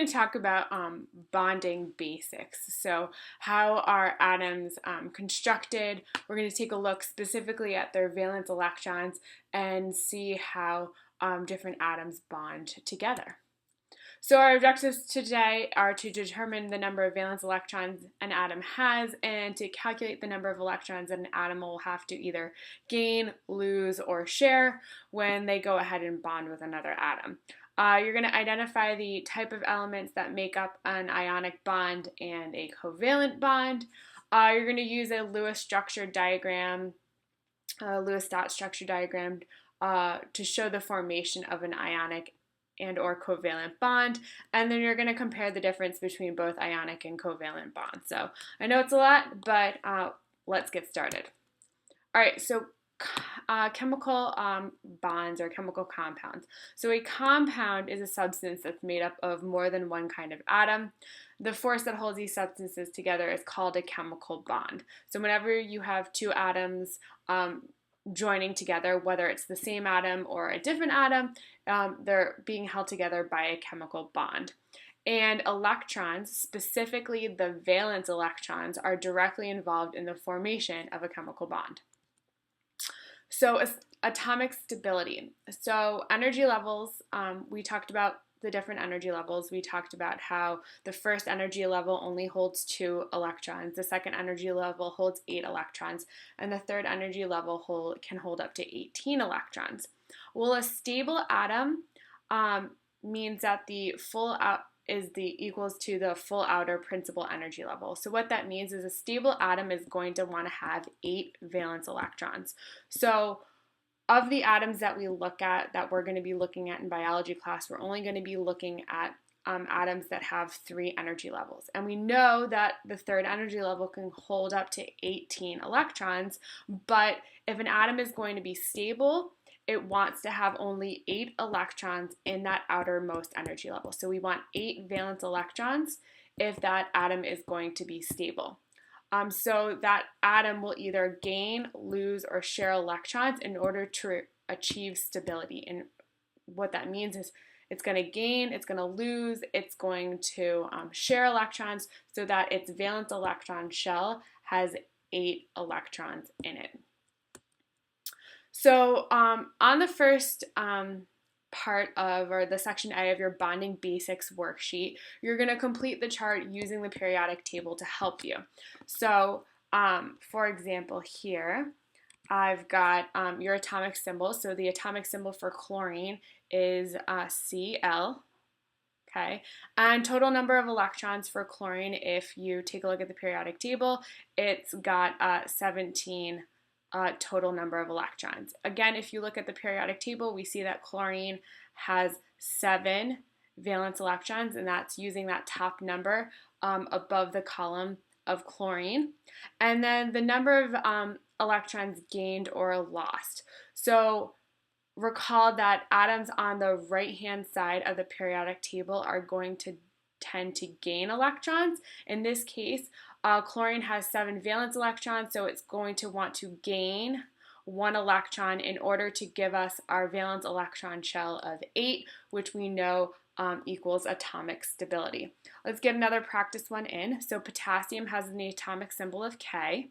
going to talk about bonding basics. So how are atoms constructed? We're going to take a look specifically at their valence electrons and see how different atoms bond together. So our objectives today are to determine the number of valence electrons an atom has and to calculate the number of electrons that an atom will have to either gain, lose, or share when they go ahead and bond with another atom. You're going to identify the type of elements that make up an ionic bond and a covalent bond. You're going to use a Lewis structure diagram, Lewis dot structure diagram, to show the formation of an ionic and or covalent bond, and then you're going to compare the difference between both ionic and covalent bonds. So I know it's a lot, but let's get started. All right, so chemical bonds or chemical compounds. So a compound is a substance that's made up of more than one kind of atom. The force that holds these substances together is called a chemical bond. So whenever you have two atoms joining together, whether it's the same atom or a different atom, they're being held together by a chemical bond. And electrons, specifically the valence electrons, are directly involved in the formation of a chemical bond. So atomic stability. So energy levels, we talked about the different energy levels. We talked about how the first energy level only holds 2 electrons, the second energy level holds 8 electrons, and the third energy level can hold up to 18 electrons. Well, a stable atom means that the full out equals to the full outer principal energy level. So what that means is a stable atom is going to want to have 8 valence electrons. So of the atoms that we look at, that we're going to be looking at in biology class, we're only going to be looking at atoms that have 3 energy levels. And we know that the third energy level can hold up to 18 electrons, but if an atom is going to be stable, it wants to have only 8 electrons in that outermost energy level. So we want 8 valence electrons if that atom is going to be stable. So that atom will either gain, lose, or share electrons in order to achieve stability. And what that means is it's going to gain, it's going to lose, it's going to share electrons so that its valence electron shell has 8 electrons in it. So on the first part of, or the section A of your bonding basics worksheet, you're going to complete the chart using the periodic table to help you. So for example here, I've got your atomic symbol. So the atomic symbol for chlorine is Cl. Okay, and total number of electrons for chlorine, if you take a look at the periodic table, it's got 17 total number of electrons. Again, if you look at the periodic table, we see that chlorine has 7 valence electrons, and that's using that top number above the column of chlorine. And then the number of electrons gained or lost. So recall that atoms on the right-hand side of the periodic table are going to tend to gain electrons. In this case, chlorine has 7 valence electrons, so it's going to want to gain 1 electron in order to give us our valence electron shell of 8, which we know equals atomic stability. Let's get another practice one in. So potassium has an atomic symbol of K.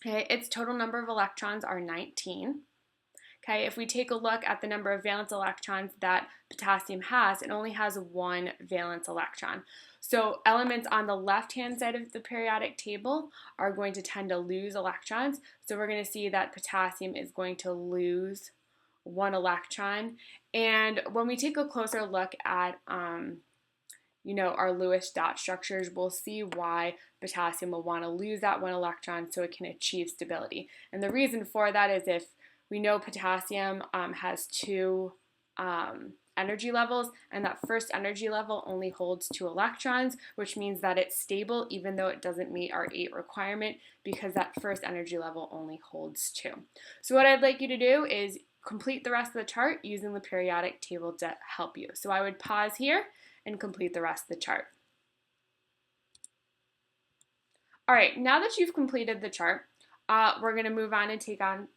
Okay, its total number of electrons are 19. Okay, if we take a look at the number of valence electrons that potassium has, it only has 1 valence electron. So elements on the left-hand side of the periodic table are going to tend to lose electrons. So we're going to see that potassium is going to lose 1 electron. And when we take a closer look at our Lewis dot structures, we'll see why potassium will want to lose that 1 electron so it can achieve stability. And the reason for that is if we know potassium has 2 energy levels, and that first energy level only holds 2 electrons, which means that it's stable even though it doesn't meet our 8 requirement because that first energy level only holds 2. So what I'd like you to do is complete the rest of the chart using the periodic table to help you. So I would pause here and complete the rest of the chart. All right, now that you've completed the chart, we're going to move on and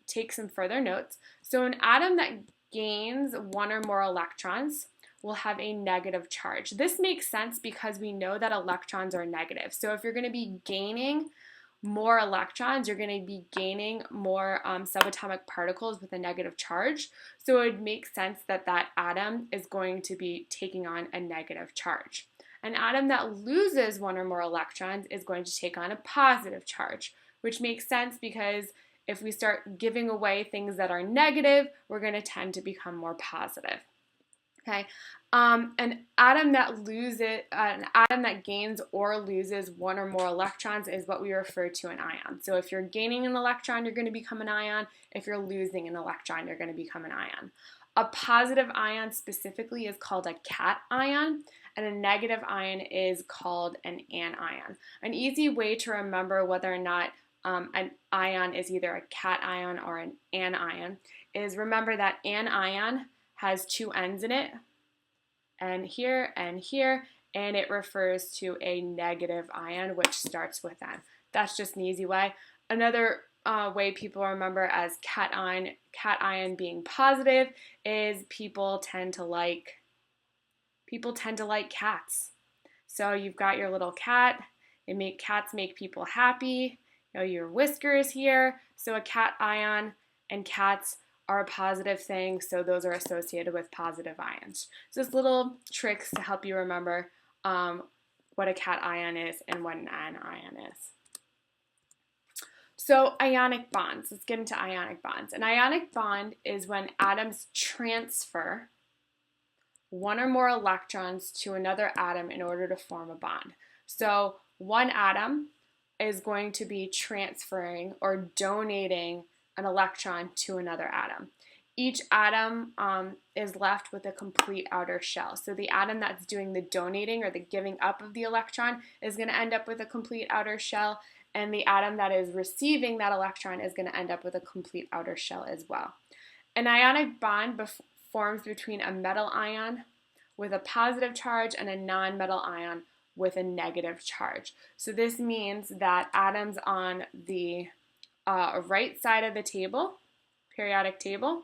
take some further notes. So an atom that gains 1 or more electrons will have a negative charge. This makes sense because we know that electrons are negative. So if you're going to be gaining more electrons, you're going to be gaining more subatomic particles with a negative charge. So it would make sense that that atom is going to be taking on a negative charge. An atom that loses one or more electrons is going to take on a positive charge, which makes sense because if we start giving away things that are negative, we're going to tend to become more positive. Okay, an atom that gains or loses one or more electrons is what we refer to an ion. So if you're gaining an electron, you're going to become an ion. If you're losing an electron, you're going to become an ion. A positive ion specifically is called a cation, and a negative ion is called an anion. An easy way to remember whether or not an ion is either a cation or an anion is remember that an ion has two ends in it, and here, and it refers to a negative ion, which starts with N. That's just an easy way. Another way people remember as cation being positive is people tend to like cats. So you've got your little cat. Cats make people happy. You know, your whiskers here. So a cation and cats are a positive thing, so those are associated with positive ions. So just little tricks to help you remember what a cation is and what an anion is. So ionic bonds, let's get into ionic bonds. An ionic bond is when atoms transfer one or more electrons to another atom in order to form a bond. So one atom is going to be transferring or donating an electron to another atom. Each atom is left with a complete outer shell. So the atom that's doing the donating or the giving up of the electron is going to end up with a complete outer shell, and the atom that is receiving that electron is going to end up with a complete outer shell as well. An ionic bond forms between a metal ion with a positive charge and a non-metal ion with a negative charge. So this means that atoms on the right side of the table, periodic table,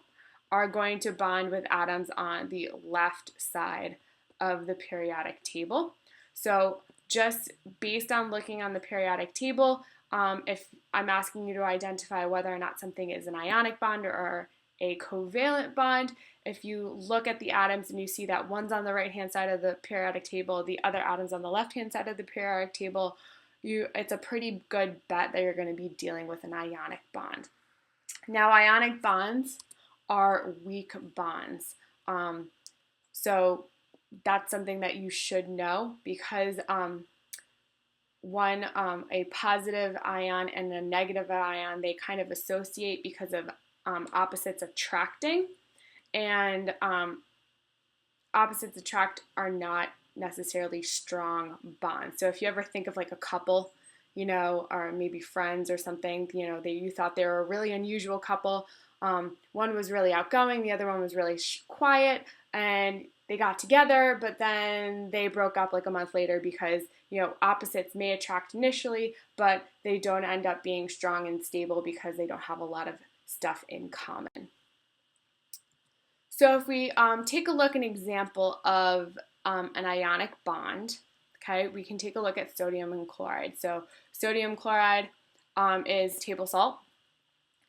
are going to bond with atoms on the left side of the periodic table. So just based on looking on the periodic table, if I'm asking you to identify whether or not something is an ionic bond or a covalent bond, if you look at the atoms and you see that one's on the right-hand side of the periodic table, the other atom's on the left-hand side of the periodic table, it's a pretty good bet that you're going to be dealing with an ionic bond. Now, ionic bonds are weak bonds. So that's something that you should know because a positive ion and a negative ion, they kind of associate because of opposites attracting, and opposites attract are not necessarily strong bonds. So if you ever think of like a couple, you know, or maybe friends or something, you know, you thought they were a really unusual couple. One was really outgoing, the other one was really quiet, and they got together, but then they broke up like a month later because, you know, opposites may attract initially, but they don't end up being strong and stable because they don't have a lot of stuff in common. So if we take a look at an example of an ionic bond, okay, we can take a look at sodium and chloride. So sodium chloride is table salt,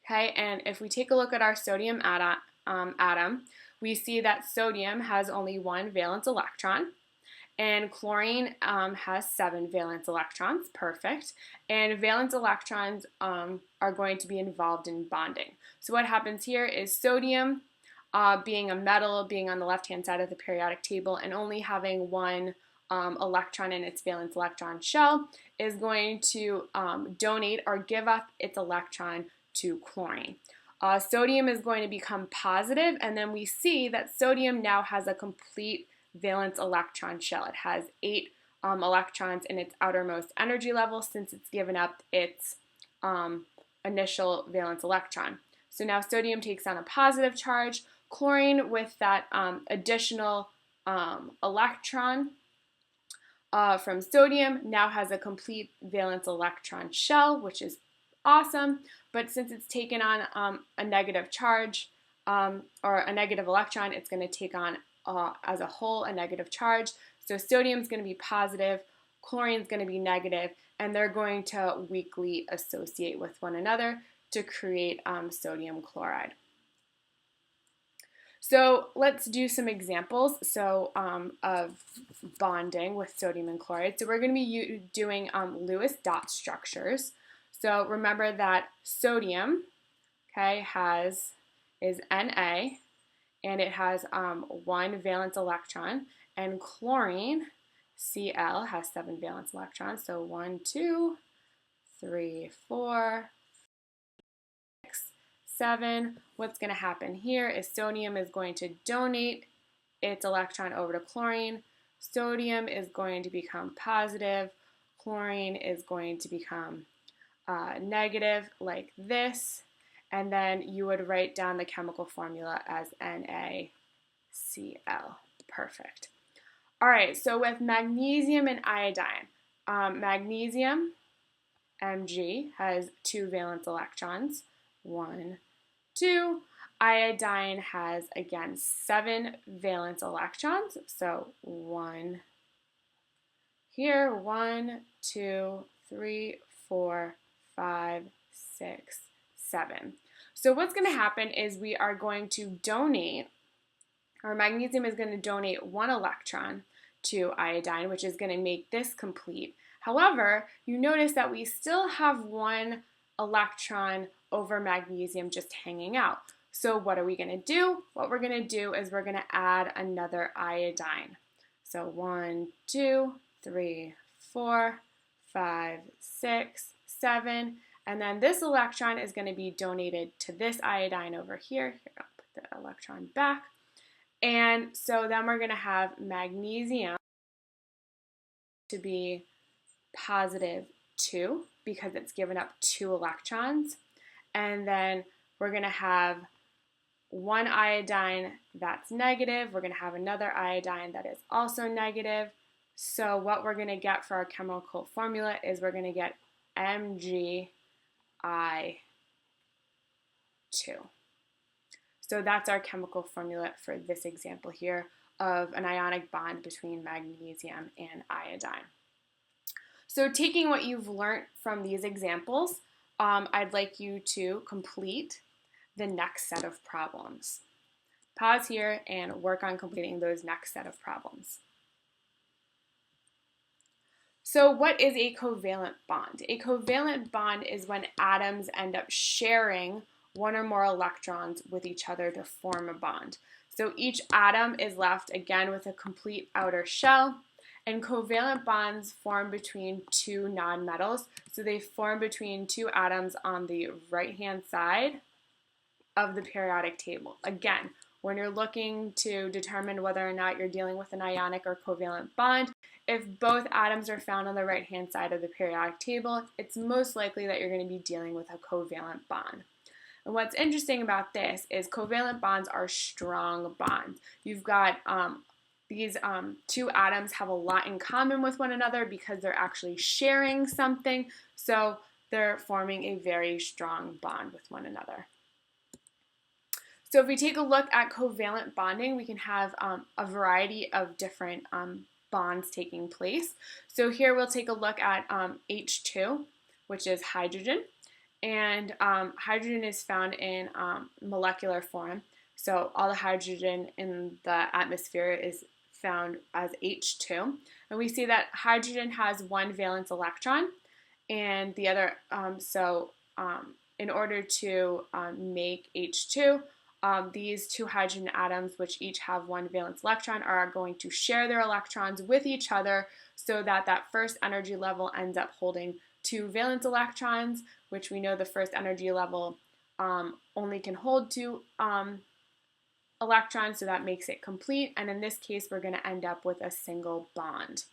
okay, and if we take a look at our sodium atom, we see that sodium has only one valence electron, and chlorine has 7 valence electrons, perfect, and valence electrons are going to be involved in bonding. So what happens here is sodium, being a metal, being on the left-hand side of the periodic table, and only having one electron in its valence electron shell, is going to donate or give up its electron to chlorine. Sodium is going to become positive, and then we see that sodium now has a complete valence electron shell. It has 8 electrons in its outermost energy level since it's given up its initial valence electron. So now sodium takes on a positive charge. Chlorine, with that additional electron from sodium, now has a complete valence electron shell, which is awesome. But since it's taken on a negative charge or a negative electron, it's going to take on as a whole a negative charge. So sodium is going to be positive, chlorine is going to be negative, and they're going to weakly associate with one another to create sodium chloride. So let's do some examples of bonding with sodium and chloride. So we're going to be doing Lewis dot structures. So remember that sodium, okay, is Na, and it has one valence electron, and chlorine, Cl, has 7 valence electrons. So 1, 2, 3, 4, 6, 7. What's going to happen here is sodium is going to donate its electron over to chlorine. Sodium is going to become positive. Chlorine is going to become negative like this. And then you would write down the chemical formula as NaCl. Perfect. All right, so with magnesium and iodine, magnesium, Mg, has 2 valence electrons. 1, 2. Iodine has, again, 7 valence electrons. So 1 here, 1, 2, 3, 4, 5, 6, 7. So what's going to happen is we are going to donate, or magnesium is going to donate 1 electron to iodine, which is going to make this complete. However, you notice that we still have 1 electron over magnesium just hanging out. So what are we going to do? What we're going to do is we're going to add another iodine. So 1, 2, 3, 4, 5, 6, 7. And then this electron is going to be donated to this iodine over here. Here, I'll put the electron back. And so then we're going to have magnesium to be positive 2 because it's given up 2 electrons. And then we're going to have 1 iodine that's negative. We're going to have another iodine that is also negative. So what we're going to get for our chemical formula is we're going to get MgI2. So that's our chemical formula for this example here of an ionic bond between magnesium and iodine. So taking what you've learned from these examples, I'd like you to complete the next set of problems. Pause here and work on completing those next set of problems. So what is a covalent bond? A covalent bond is when atoms end up sharing 1 or more electrons with each other to form a bond. So each atom is left again with a complete outer shell, and covalent bonds form between 2 nonmetals. So they form between 2 atoms on the right-hand side of the periodic table. Again, when you're looking to determine whether or not you're dealing with an ionic or covalent bond, if both atoms are found on the right-hand side of the periodic table, it's most likely that you're going to be dealing with a covalent bond. And what's interesting about this is covalent bonds are strong bonds. You've got these 2 atoms have a lot in common with one another because they're actually sharing something, so they're forming a very strong bond with one another. So if we take a look at covalent bonding, we can have a variety of different bonds taking place. So here we'll take a look at H2, which is hydrogen. And hydrogen is found in molecular form. So all the hydrogen in the atmosphere is found as H2. And we see that hydrogen has 1 valence electron. And the other, in order to make H2, these 2 hydrogen atoms, which each have 1 valence electron, are going to share their electrons with each other so that that first energy level ends up holding 2 valence electrons, which we know the first energy level only can hold 2 electrons, so that makes it complete. And in this case, we're going to end up with a single bond.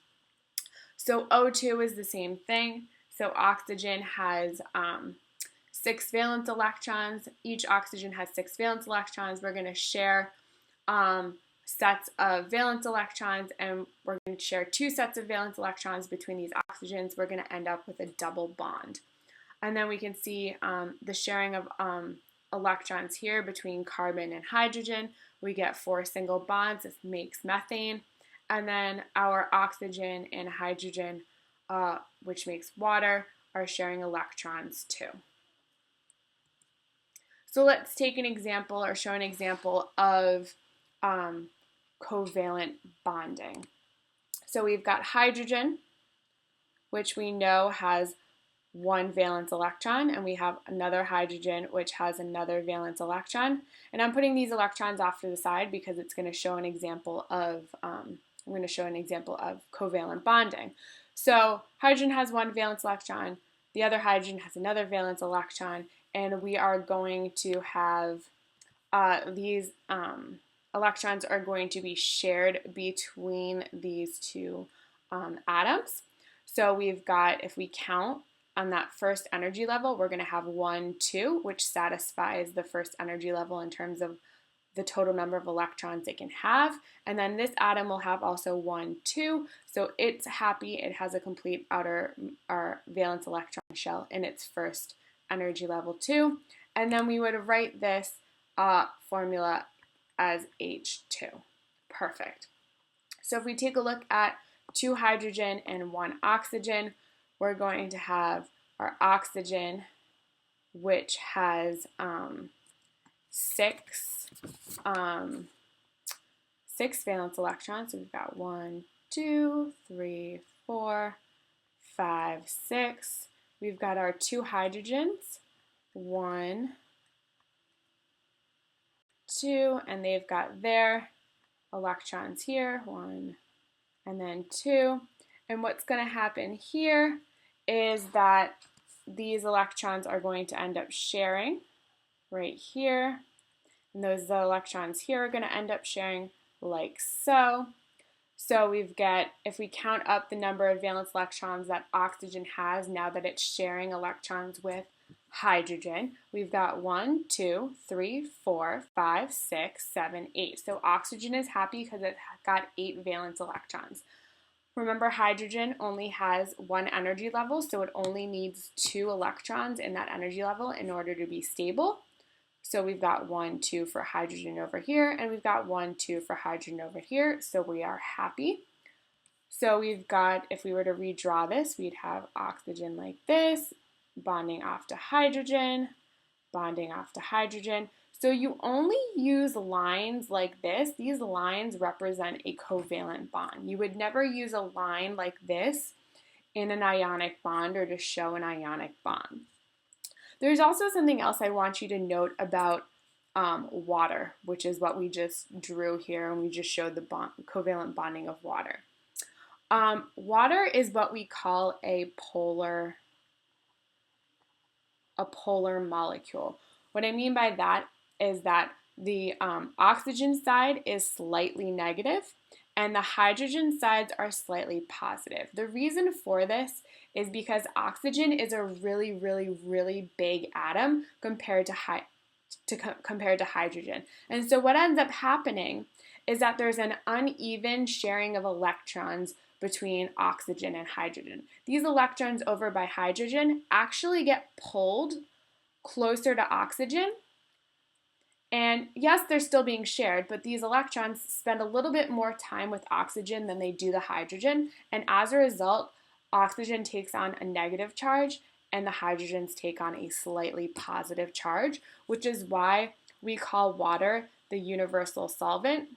So O2 is the same thing. So oxygen has 6 valence electrons. Each oxygen has 6 valence electrons. We're going to share sets of valence electrons, and we're going to share 2 sets of valence electrons between these oxygens. We're going to end up with a double bond. And then we can see the sharing of electrons here between carbon and hydrogen. We get 4 single bonds. This makes methane. And then our oxygen and hydrogen, which makes water, are sharing electrons too. So let's take an example or show an example of covalent bonding. So we've got hydrogen, which we know has 1 valence electron, and we have another hydrogen which has another valence electron. And I'm putting these electrons off to the side because it's going to show an example of covalent bonding. So hydrogen has 1 valence electron, the other hydrogen has another valence electron, and we are going to have these electrons are going to be shared between these 2 atoms. So we've got, if we count on that first energy level, we're going to have 1, 2, which satisfies the first energy level in terms of the total number of electrons it can have. And then this atom will have also 1, 2. So it's happy. It has a complete outer valence electron shell in its first energy level too. And then we would write this formula as H2. Perfect. So if we take a look at 2 hydrogen and 1 oxygen, we're going to have our oxygen, which has 6 valence electrons. So we've got 1, 2, 3, 4, 5, 6. We've got our 2 hydrogens, 1, 2, and they've got their electrons here, 1, and then 2. And what's going to happen here is that these electrons are going to end up sharing right here. And the electrons here are going to end up sharing like so. So we've got, if we count up the number of valence electrons that oxygen has now that it's sharing electrons with hydrogen, we've got 1, 2, 3, 4, 5, 6, 7, 8. So oxygen is happy because it got 8 valence electrons. Remember, hydrogen only has 1 energy level, so it only needs 2 electrons in that energy level in order to be stable. So we've got 1, 2 for hydrogen over here, and we've got 1, 2 for hydrogen over here, so we are happy. So we've got, if we were to redraw this, we'd have oxygen like this, bonding off to hydrogen, bonding off to hydrogen. So you only use lines like this. These lines represent a covalent bond. You would never use a line like this in an ionic bond or to show an ionic bond. There's also something else I want you to note about water, which is what we just drew here, and we just showed the covalent bonding of water. Water is what we call a polar molecule. What I mean by that is that the oxygen side is slightly negative and the hydrogen sides are slightly positive. The reason for this is because oxygen is a really, really, really big atom compared to hydrogen. And so what ends up happening is that there's an uneven sharing of electrons between oxygen and hydrogen. These electrons over by hydrogen actually get pulled closer to oxygen. And yes, they're still being shared, but these electrons spend a little bit more time with oxygen than they do the hydrogen. And as a result, oxygen takes on a negative charge and the hydrogens take on a slightly positive charge, which is why we call water the universal solvent,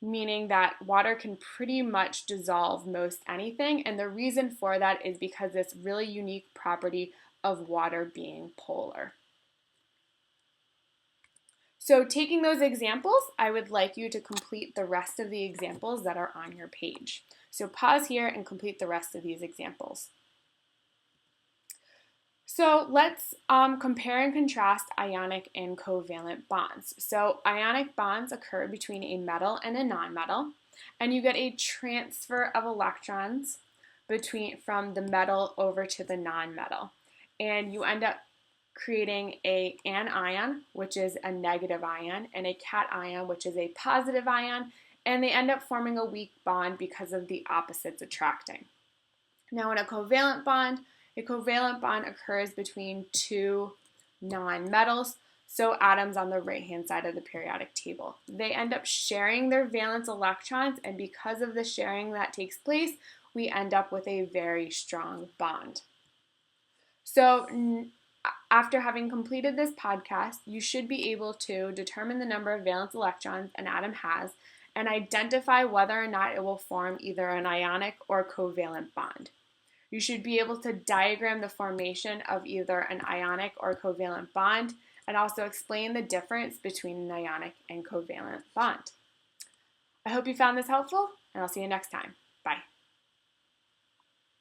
meaning that water can pretty much dissolve most anything. And the reason for that is because this really unique property of water being polar. So taking those examples, I would like you to complete the rest of the examples that are on your page. So pause here and complete the rest of these examples. So let's compare and contrast ionic and covalent bonds. So ionic bonds occur between a metal and a nonmetal, and you get a transfer of electrons from the metal over to the nonmetal. And you end up creating an anion, which is a negative ion, and a cation, which is a positive ion, and they end up forming a weak bond because of the opposites attracting. Now in a covalent bond, A covalent bond occurs between two nonmetals, so atoms on the right-hand side of the periodic table. They end up sharing their valence electrons, and because of the sharing that takes place, we end up with a very strong bond. So after having completed this podcast, you should be able to determine the number of valence electrons an atom has and identify whether or not it will form either an ionic or covalent bond. You should be able to diagram the formation of either an ionic or covalent bond and also explain the difference between an ionic and covalent bond. I hope you found this helpful, and I'll see you next time. Bye.